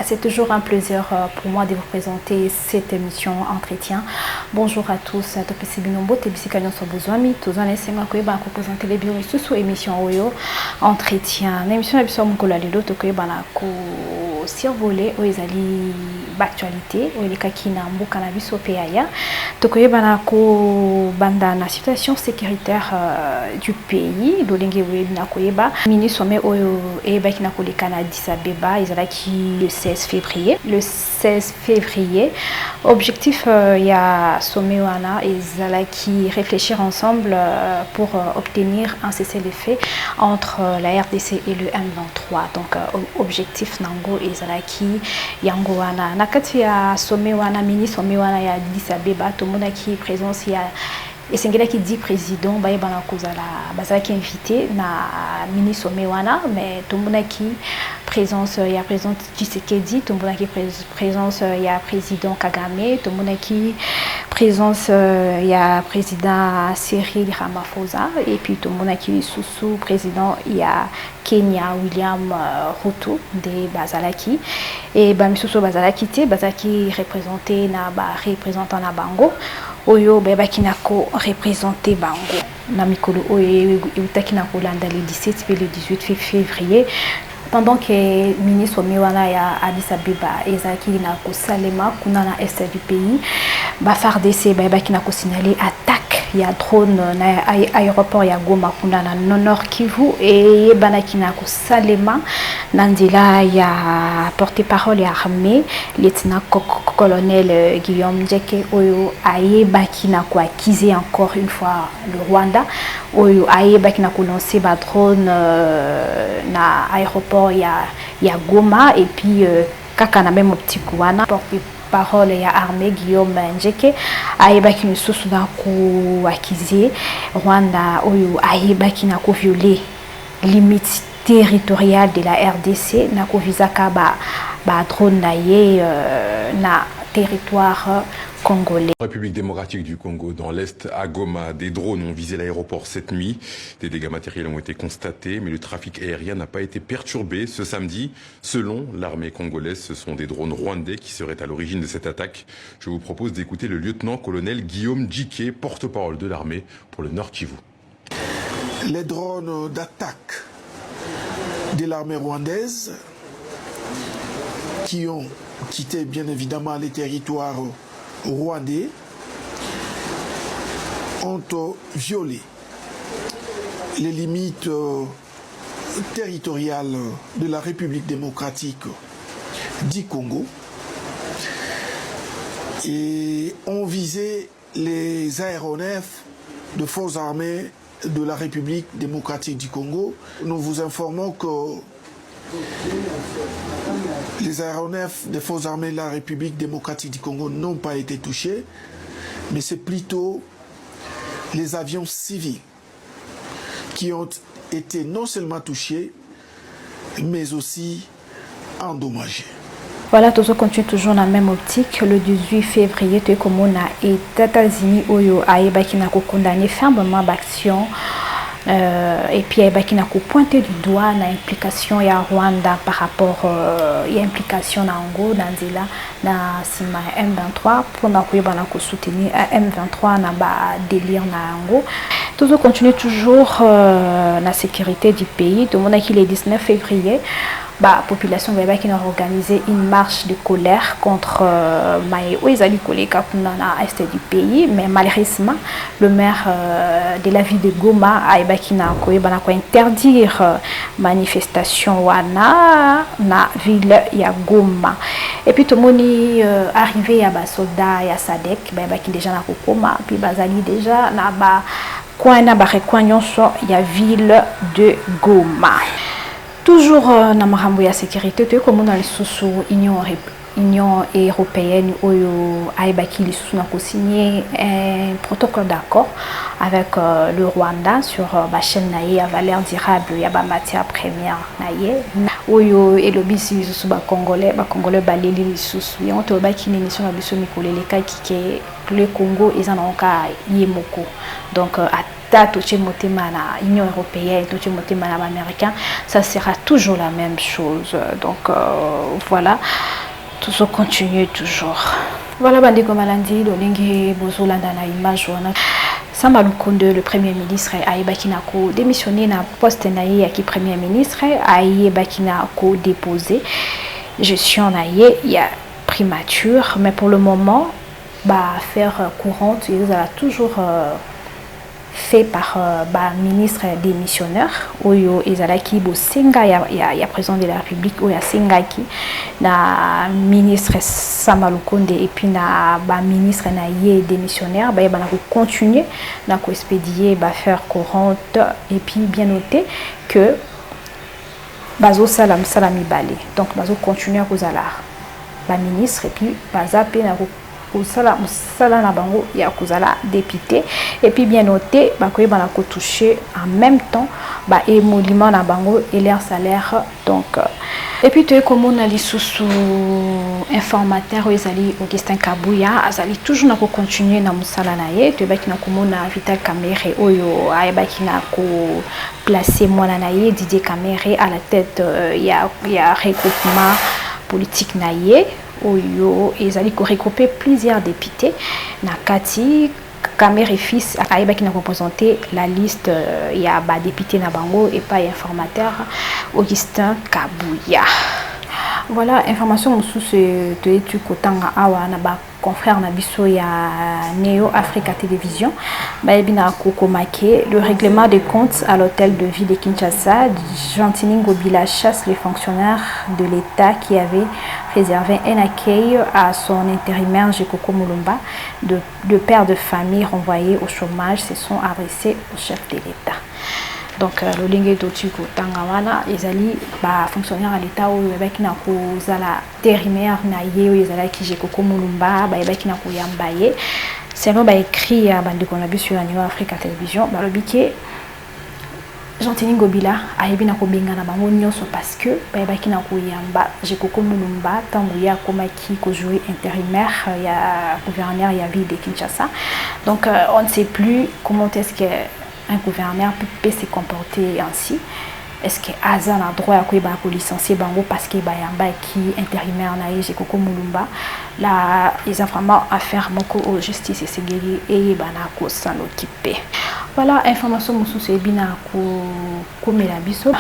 C'est toujours un plaisir pour moi de vous présenter cette émission Entretien. Bonjour à tous. Topesi binombo tebisi kanyo so bozwami tozana senga ko yeba ko présenter les biens sous émission oyo Entretien. L'émission ebiso mukola lelo tokoyeba na ko survoler oezali d'actualité oyeleka kina mboka na biso pe aya tokoyeba na ko banda na situation sécuritaire du pays dolenge webina koyeba ministre sommet oyo eba kina koleka na Addis Abeba ezalaki le 16 février. Le 16 février, objectif il y a sommet wana ezalaki réfléchir ensemble pour obtenir un cessez-le-feu entre la RDC et le M23. Donc objectif nango ezalaki yango wana nakati ya sommet wana ministre sommet wana ya Addis Abeba tomona ki présence ya et c'est qui dit président baye bana kozala bazaki invité na mini sommet wana mais tout le monde qui présence il y a présence Tshisekedi tout le monde qui présence il y a président Kagame tout le monde qui présence il y a président Cyril Ramaphosa et puis tout le monde qui sous président il y a Kenya William Ruto de Bazalaki et bamisuso Bazalaki te bazaki représenté na ba représentant na bango oyo beba kinako représenté bango na mikolo oyo utaki na kolanda le 17 et le 18 février pendant que ministre Mewana ya Addis Abeba ezaki na ko Salema kuna na est du pays ba FARDC beba kinako signaler attaque ya drone na aéroport ya Goma kuna na nord Kivu et banaki na ko Salema nandila ya porte-parole ya armée lieutenant colonel Guillaume Njeke oyo ayebaki na ko accuser encore une fois le Rwanda oyo ayebaki na ko lancer ba drone na aéroport ya Goma et puis kaka na même petit kouana porte-parole ya armée Guillaume Njeke ayebaki na susu na ko accuser Rwanda oyo ayebaki na ko violer limite territoriale de la RDC na ko visaka ba drone na ye na territoire congolais. République démocratique du Congo, dans l'Est, à Goma, des drones ont visé l'aéroport cette nuit. Des dégâts matériels ont été constatés, mais le trafic aérien n'a pas été perturbé ce samedi. Selon l'armée congolaise, ce sont des drones rwandais qui seraient à l'origine de cette attaque. Je vous propose d'écouter le lieutenant-colonel Guillaume Njike, porte-parole de l'armée pour le Nord Kivu. Les drones d'attaque de l'armée rwandaise qui ont quitté bien évidemment les territoires rwandais ont violé les limites territoriales de la République démocratique du Congo et ont visé les aéronefs de forces armées de la République démocratique du Congo. Nous vous informons que les aéronefs des forces armées de la République démocratique du Congo n'ont pas été touchés, mais c'est plutôt les avions civils qui ont été non seulement touchés, mais aussi endommagés. Voilà, tout ça continue toujours dans la même optique. Le 18 février, tu es comme on a et États-Unis oyo aïbaki na ko condamné fermement l'action. Et puis il a pointé du doigt l'implication ya Rwanda par rapport à l'implication na Ango dans na sima M23 pour na soutenir M23 na ba délire na Ango. Tout ça continue toujours la sécurité du pays. Tout le monde qui le 19 février la population qui a organisé une marche de colère contre Ezali Koleka na est du pays, mais malheureusement le maire de la ville de Goma a interdire manifestation na ville ya Goma. Et puis tout le monde arrivé à ba soldat ya Sadek qui déjà na Kokoma puis bazali déjà na ba coin ya ville de Goma. Toujours na marambo ya sécurité tu comme dans les sous Union européenne oyo aibaki les sous na signé un protocole d'accord avec le Rwanda sur ba chaîne naie à valeur durable ya ba matière première naie oyo et le bisi sous ba congolais baleli les sous on to ba ki ni sur biso mikolele ka ki le Congo ezanaka yemoko donc touché motema na Union européenne, touché motema na américain, ça sera toujours la même chose. Donc voilà. toujours continuer toujours. Voilà, Bandeko Malandi, Lolingi Bozolanda na image wana. Sama Lukonde, le premier ministre, a Bakinako démissionné na poste naïe qui premier ministre, a Bakinako déposé. Gestion naïe, il y a primature, mais pour le moment, affaire courante, ils ont toujours fait par ministre démissionnaire oyo ezalaki bosenga ya président de la République oyo asengaki na ministre Sama Lukonde et puis na ministre na ye démissionnaire ba continuer na ko expédier affaire courante et puis bien noter que bazo salam mibale donc bazo continuer à kozala ba ministre et puis baza pe na sala na bango ya kozala député et puis bien noté bakoye bana ko toucher en même temps émolument na bango et leur salaire donc et puis tu comme on a lisusu informateur ezali Augustin Kabuya azali toujours na ko continuer na musala na ye tu baki na komona Vital Kamerhe oyo ayebaki na ko placer mwana na ye Didier Kamerhe à la tête ya regroupement politique na ye oyo ezali ko regrouper plusieurs députés na kati Kamerhe fils ayebaki na représenter la liste ya ba député na bango et pas informateur Augustin Kabuya. Voilà, information mosusu de etu kotanga awa na ba confrère na biso ya Neo Africa Télévision baebina kokomake le règlement des comptes à l'hôtel de ville de Kinshasa. Gentini Ngobila chasse les fonctionnaires de l'État qui avaient réservé un accueil à son intérimaire Jekoko Mulumba. De pères de famille renvoyés au chômage se sont adressés au chef de l'État. Donc le lingue d'Otiko Tangawana ezali fonctionnaire à l'état où avec na kozala intérimaire na ye où ezala ki Jekoko Mulumba avec na koyambaye selon écrit à bandeko na biso ya Neo Africa Télévision lobiké Gentini Ngobila ayebi na kobenga na bango nyonso parce que avec na koyamba Jekoko Mulumba tango ya komaki ko jouer intérimaire ya gouverneur ya ville de Kinshasa. Donc on ne sait plus comment est-ce que un gouverneur peut se comporter ainsi. Est-ce que Azan a droit à licencier Bango parce qu'il y a qui intérimaire na Jekoko Mulumba là ils ont vraiment affaire moko au justice et segeli et banako s'en occuper. Voilà information musu c'est bina ko mela biso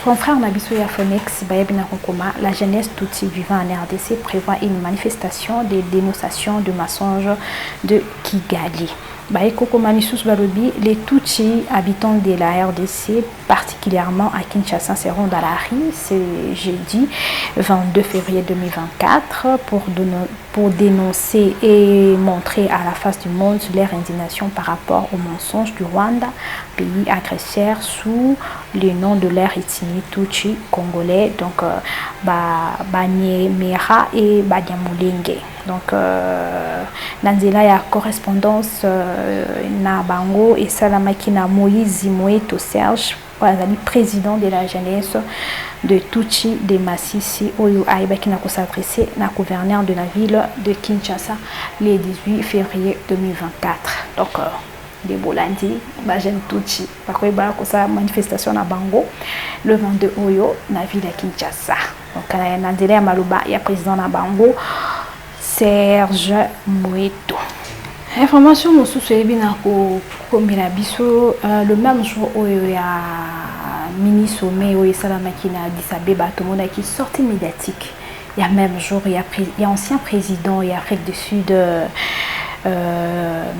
confrère na biso ya Phoenix bina kokoma la jeunesse Tutsi vivant en RDC prévoit une manifestation de dénonciation de mensonges de Kigali. Les Tutsis habitants de la RDC, particulièrement à Kinshasa, seront dans la rue ce jeudi 22 février 2024 pour dénoncer et montrer à la face du monde leur indignation par rapport aux mensonges du Rwanda, pays agresseur sous le nom de leur ethnie Tutsi congolais, donc Banyemera et Banyamulenge. Donc Nanzela ya correspondance na bango et salamaki na Moïse Moeto Serge président de la jeunesse de Tutsi de Masisi oyo aibaki na ko s'adresser na gouverneur de la ville de Kinshasa le 18 février 2024. Donc de Bolandi jeune Tutsi bakoyeba ko sa manifestation na bango le 22 oyo na ville de Kinshasa. Donc Nanzela ya maloba ya président na bango Serge Moeto. Information mosusu ebina ko komela biso le même jour oyo ya mini sommet oyo salamaki na Addis Abeba tout le monde qui sortie médiatique. Il y a même jour il y a ancien président et Afrique du Sud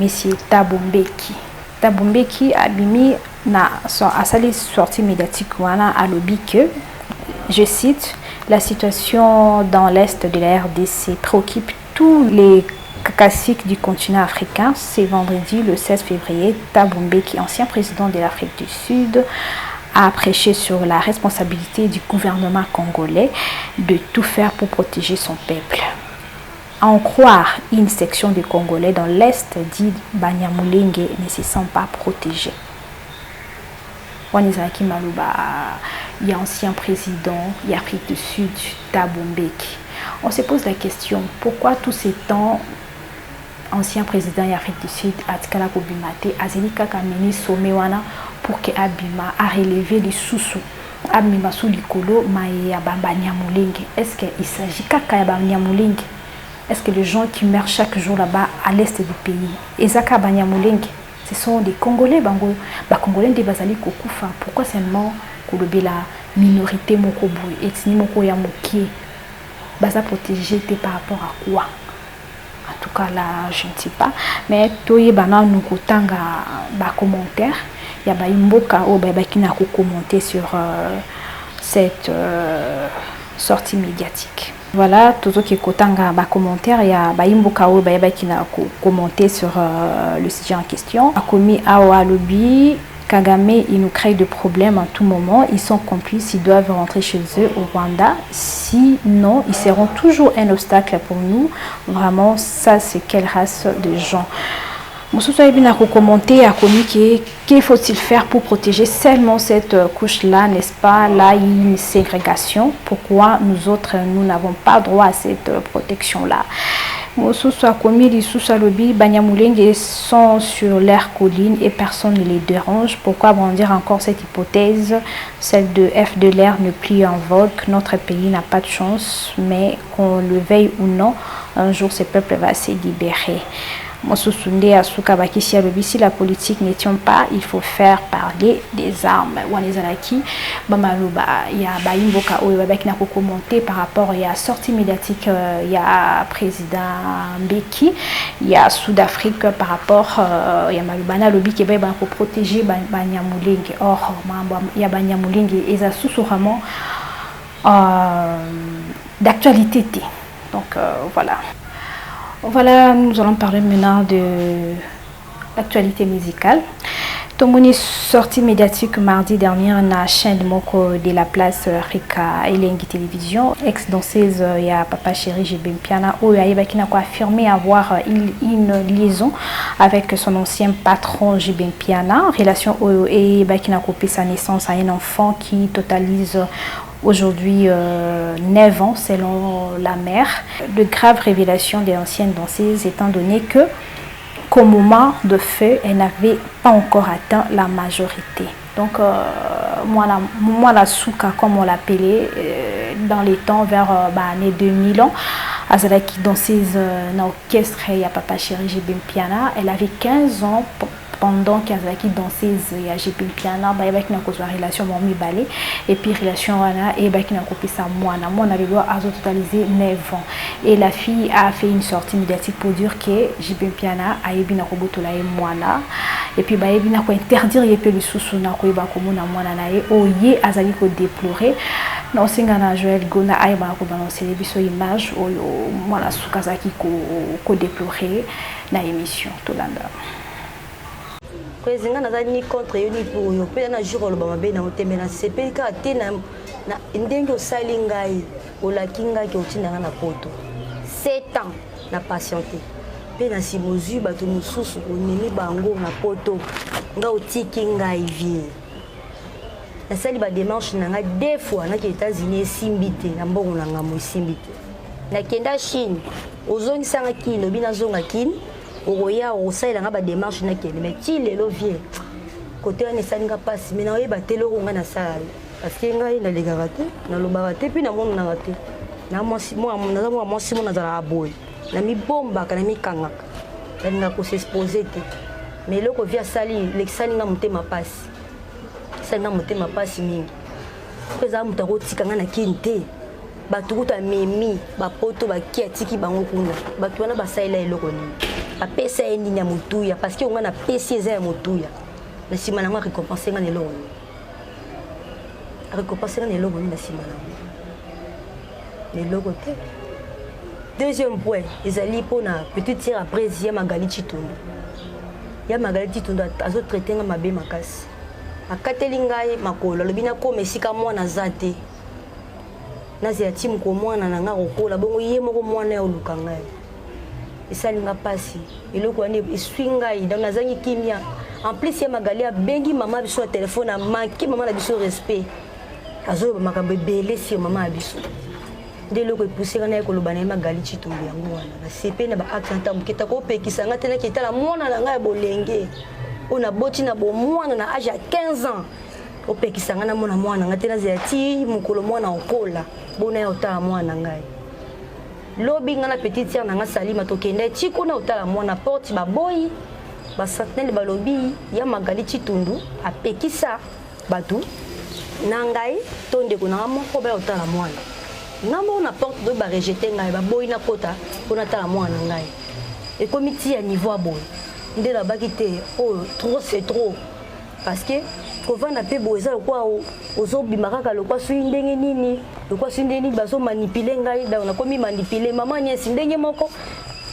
monsieur Thabo Mbeki abimi na asali sortie médiatique wana alobi que je cite la situation dans l'est de la RDC préoccupe tous les caciques du continent africain. C'est vendredi, le 16 février, Thabo Mbeki, ancien président de l'Afrique du Sud, a prêché sur la responsabilité du gouvernement congolais de tout faire pour protéger son peuple. À en croire, une section des Congolais dans l'Est dit Banyamulenge ne se sent pas protégée. Wanizaki Maluba, il y a ancien président, il y a Afrique du Sud, Thabo Mbeki. On se pose la question, pourquoi tous ces temps, ancien président d'Afrique du Sud, Atikala Kobimate, Azelika Kameni Somewana, pour que Abima a relevé les sous-sous amima sous likolo ya Banyamulenge. Est-ce qu'il s'agit kaka ya Banyamulenge? Est-ce que les gens qui meurent chaque jour là-bas à l'est du pays, Ezaka Banyamulenge, ce sont des Congolais, Congolais de Bazali Kokufa? Pourquoi seulement la minorité Mokobu, ethnie Moko ya Mokie, Baza protégé par rapport à quoi? En tout cas là, je ne sais pas. Mais Toye Bana nous kotanga commentaire. Il y a Imboka ou qui n'a commenté sur cette sortie médiatique. Voilà, tout ce qui est kotanga commentaire. Il y a Imboka ou qui n'a commenté sur le sujet en question. Akomi Awa Lobby. Kagame, il nous crée des problèmes à tout moment. Ils sont complices, ils doivent rentrer chez eux au Rwanda. Sinon, ils seront toujours un obstacle pour nous. Vraiment, ça, c'est quelle race de gens. Moussoussa Ibn a commenté, a communiqué qu'il faut-il faire pour protéger seulement cette couche-là, n'est-ce pas? Là, il y a une ségrégation. Pourquoi nous autres, nous n'avons pas droit à cette protection-là? Moussoussa Komili, Soussa Lobi, Banyamulenge sont sur l'air colline et personne ne les dérange. Pourquoi brandir encore cette hypothèse? Celle de F de l'air ne plus en vogue. Notre pays n'a pas de chance, mais qu'on le veuille ou non, un jour ce peuple va se libérer. Mosusunde Asuka Bakisia Lobi, si la politique ne tient pas, il faut faire parler des armes. Wanezalaki, Bamaluba, il y a Baimboka Oebabek n'a pas commenté par rapport à la sortie médiatique, il y a président Mbeki, il y a Sud-Afrique par rapport, il y a Malubana Lobi qui est pour protéger Banyamulenge. Or, il y a Banyamulenge et ça sous-vraiment d'actualité. Donc voilà. Voilà, nous allons parler maintenant de l'actualité musicale. Tomoni sortie médiatique mardi dernier na la chaîne de la place Rika Elengi Télévision. Ex-danseuse ya Papa Chéri Jibin Piana qui a affirmé avoir une liaison avec son ancien patron Jibin Piana. Relation et qui a coupé sa naissance à un enfant qui totalise aujourd'hui 9 ans selon la mère. De graves révélations des anciennes danseuses étant donné que qu'au moment de feu, elle n'avait pas encore atteint la majorité. Donc moi la souka comme on l'appelait dans les temps vers l'année 2000 ans, Azalaki danseuse dans l'orchestre il y a Papa Chéri Jibin Piana, elle avait 15 ans pendant qu'Azalaki danseuse il y a Jibin Piana, il y a une relation mon balé et puis relation wana et qui n'a coupé ça moi avait droit à totaliser 9 ans et la fille a fait une sortie médiatique pour dire que Jibin Piana a eu bien robotola et moana et puis il bien quoi interdire et puis le sous na ko ba comme na moana na e o ye azali ko déplorer non singana Joël Gona ay ba ko balancer les biso image o moana sukazaki ko déplorer na émission tolanda. Président n'a ni contre ni pour yo pe na jour lo ba be na otembe na sepeli ka te na ndenge osalingai ola kinga ki otinda na poto 7 ans na patienté pe na simozu bato mususu onemi bango na poto nga otiki ngai vie na sali ba démarche na nga 2 fois na ki États-Unis simbite na mbongo na ngamo simbite na kenda Chine ozongi sanga kilo bina zonga kin oya osaila nga ba démarche na kende mais ti lelo vie côté on esalinga passe mais na oyeba telo nga na sala parce que ngai na legaka te na lobaka te puis na mona na te na mwasi mo na zala aboy na mi bomba kana mi kangaka na ko s'exposer te mais loko via sali l'exalinga mutema passe salinga mutema passe mingi peza mutako tikanga na kinte batukuta memi bapoto bakiatiki bango kuna batu wana basaila eloko ni apesa endini ya mutuya parce que on a pesi eza ya mutuya na sima nango récompenser nga neloko récompenser nga neloko na sima nango neloko te. Deuxième point ezali pona petite sœur après ya Magali Chitundu azo traiter nga mabe makasi akateli ngai makolo lobi na ko mesika mwana zate nazia timu ko mwana na nga kokola bongo ye moko mwana ya oluka ngai esalinga pasi eloko ane eswinga ida nazangi kimia en plus ya Magali bengi mama biso na téléphone a manki mama na biso respect azo makambo belé si mama biso de loko epoussé kana ko lobana Magali Chitundu yango wana na CP na ba accent muketa ko pekisa nga tena kitala mwana na nga bolenge ona boti na bo mwana na âge ya 15 ans opekisanga na mona mwana ngate na zati mukolo mwana okola bona ya otala mwana ngai lobi ngana petite sœur nanga Salima tokende tiko na otala mwana porte baboyi ba sentinelle balobi ya Magali Chitundu apekisa batu na ngai tonde ko na moko ba otala mwana ngambo na porte do ba rejeter ngai baboyi na kota pona tala mwana ngai et comité à niveau boy ndé la bakité oh trop c'est trop parce que ko vanda pe boza quoi ozo bimaraka le quoi su ndenge nini le quoi su ndenge bazo manipuler ngai da na komi manipuler maman nyesi ndenge moko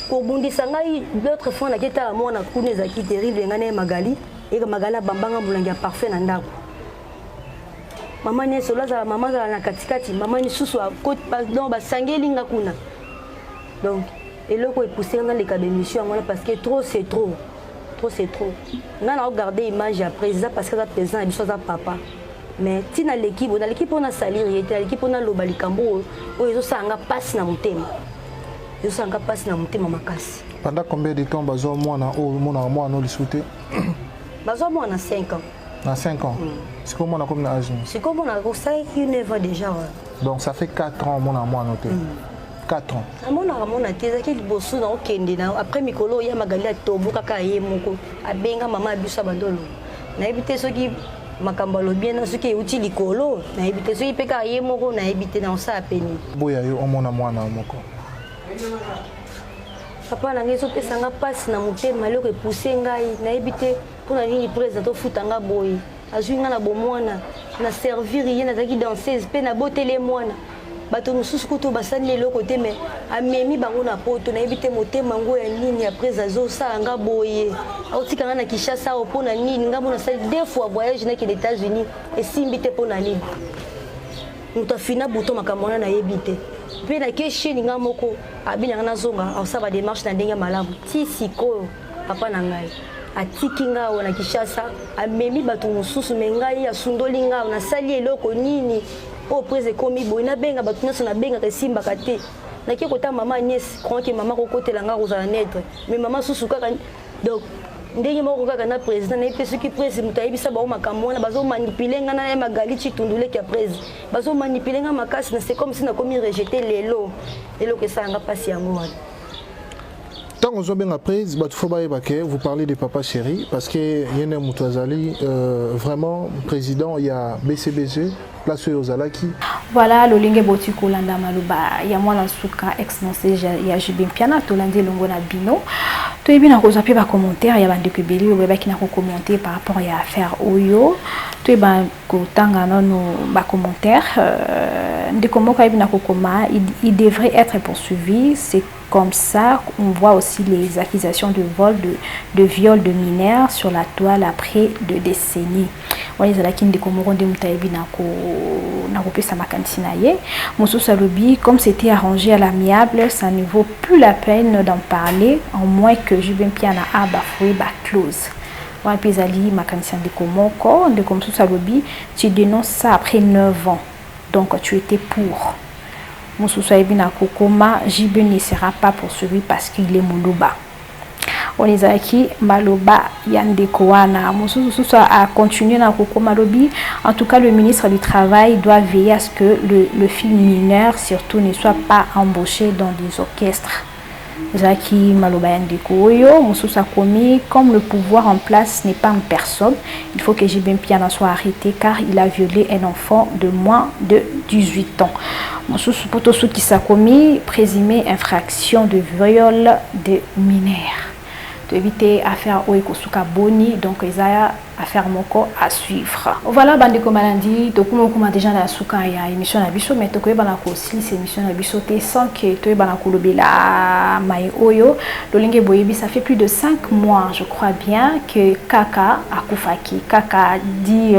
ko bundisa ngai d'autres fois na keta mwana kuneza ki terrible ngane Magali et Magali bambanga mulangi parfait na ndako maman nyesi olaza maman za na katikati maman ni susu a côte pardon ba sangeli nga kuna donc et le quoi pousser dans les cas d'émission parce que trop c'est trop c'est trop. On a regardé l'image après ça parce que ça présent et ça papa. Mais si dans l'équipe on a sali dans l'équipe on a lobali kambo ils ont nga passe na mutema. Ils ont nga passe na mutema makasi. Pendant combien de temps bazo mwana no lisouté? Bazo mwana 5 ans. Dans 5 ans. C'est comment on a comme âge? C'est comme on a ça 9 ans déjà. Donc ça fait 4 ans mon mwana noté. 4 ans. Amona tezaki liboso na okende na après mikolo ya Magali atobo kaka ye moko abenga mama abusa bandolo na ebite soki makambo lobi na soki uti likolo na ebite soki peka ye moko na ebite na osa apeni boya yo omona mwana moko papa na ngeso pesanga passe na mutema loko pousser ngai na ebite pona nini président to futanga boy azuinga na bomwana na servir ye na zaki danseuse pe na botele mwana bato mususu kuto basani le côté mais amemi bango na poto na ebite motema ngo ya nini après azo sanga boye autika na Kinshasa opona nini ngambo na sali 2 fois voyage na les États-Unis et simbite pona nini mutafina buto makamona na ebite pe na keshe ninga moko abinyanga na zonga ausaba démarche na ndenge malamu ti siko papa na ngai atiki nga na Kinshasa amemi bato mususu mengai asundoli nga na sali eloko nini au près komi boina benga batuna sona benga kesimba kate na ki kota maman nièce croit que maman kokote langa rozala naître mais maman susuka donc ndenge moko kaka na président na pe soki président mutayibisa ba makambo na bazo manipuler nga na Magali Chitundule ki président bazo manipuler nga makasi na c'est comme si na komi rejeter lelo que ça nga pasi yango wana. Tant qu'on bien après, vous parlez de Papa Chéri parce que Yene Moutouazali, vraiment président, il y a BCBG, place aux Alaki. Voilà, le lingue botico landa maluba, il y a moi l'ansuka ex-nancé, il y a Jibin Piana, tout lundi l'ongona bino. Tout est bien à cause de la commentaire, il y a des kubeli, ou bien qui n'a pas commenté par rapport à l'affaire Oyo. Tout est bien qu'autant nos commentaires, de comment il devrait être poursuivi, c'est comme ça, on voit aussi les accusations de vol, de viol de mineurs sur la toile après 2 décennies. Comme c'était arrangé à l'amiable, ça ne vaut plus la peine d'en parler, en moins que Jibin Piana a bafoué ba clause. Tu dénonces ça après 9 ans, donc tu étais pour. Moussousaïbina Kokoma, Jibin ne sera pas poursuivi parce qu'il est Moulouba. On les a qui Maloba Yandekoana. Moussousa a continué dans Kokoma Lobi. En tout cas, le ministre du Travail doit veiller à ce que le film mineur, surtout, ne soit pas embauché dans des orchestres. Zaki Maloba Yandekoyo, Moussousa Komi, comme le pouvoir en place n'est pas en personne, il faut que Jibin Piana soit arrêté car il a violé un enfant de moins de 18 ans. Moussousa Potosu qui s'est commis, présumé infraction de viol de mineurs. De éviter affaire Oekosuka Boni, donc ils a affaire moko à suivre. Voilà, bande comme lundi, donc comme déjà la souka il y a émission à biso, mais tokoye banako aussi c'est émission à biso sans que toye banako lobela mai oyo, lolinge boyebi ça fait plus de 5 mois, je crois bien que Kaka akufaki. Kaka dit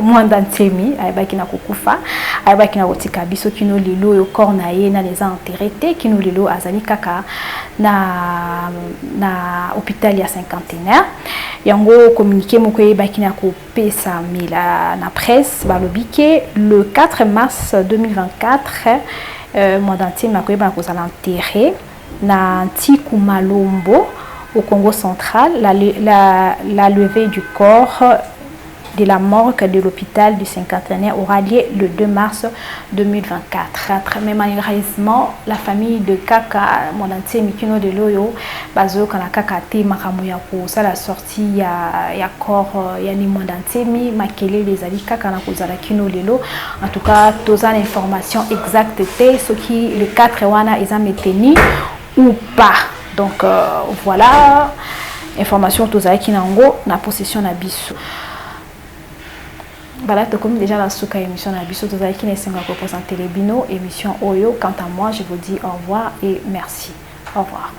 moins d'antemi, ayebaki na kokufa, ayebaki na kotika biso kino lilo yo cornaye na les enterrés kino lilo azali Kaka na hôpital ya cinquantenaire. Yango communiqué moko yebaki na kopesa mila na presse balobike le 4 mars 2024 mois d'entier makoyeba na kozala enterré na Ntikumalombo au Congo central la levée du corps de la morgue de l'hôpital du 50e aura lieu le 2 mars 2024. Mais malheureusement, la famille de Kaka, mon entier Mikino de Loyo, bazo kana Kaka te makamuya pour ça la sortie ya corps ya ni mon entier mi makele les ali Kaka na kozala kino lelo. En tout cas, tous les informations exactes ce qui le 4 wana ils ont maintenu ou pas. Donc voilà, information tous qui nango na possession na biso. Voilà, comme déjà la souka émission na biso tous qui ne sont pas présenter les bino émission Oyo. Quant à moi, je vous dis au revoir et merci. Au revoir.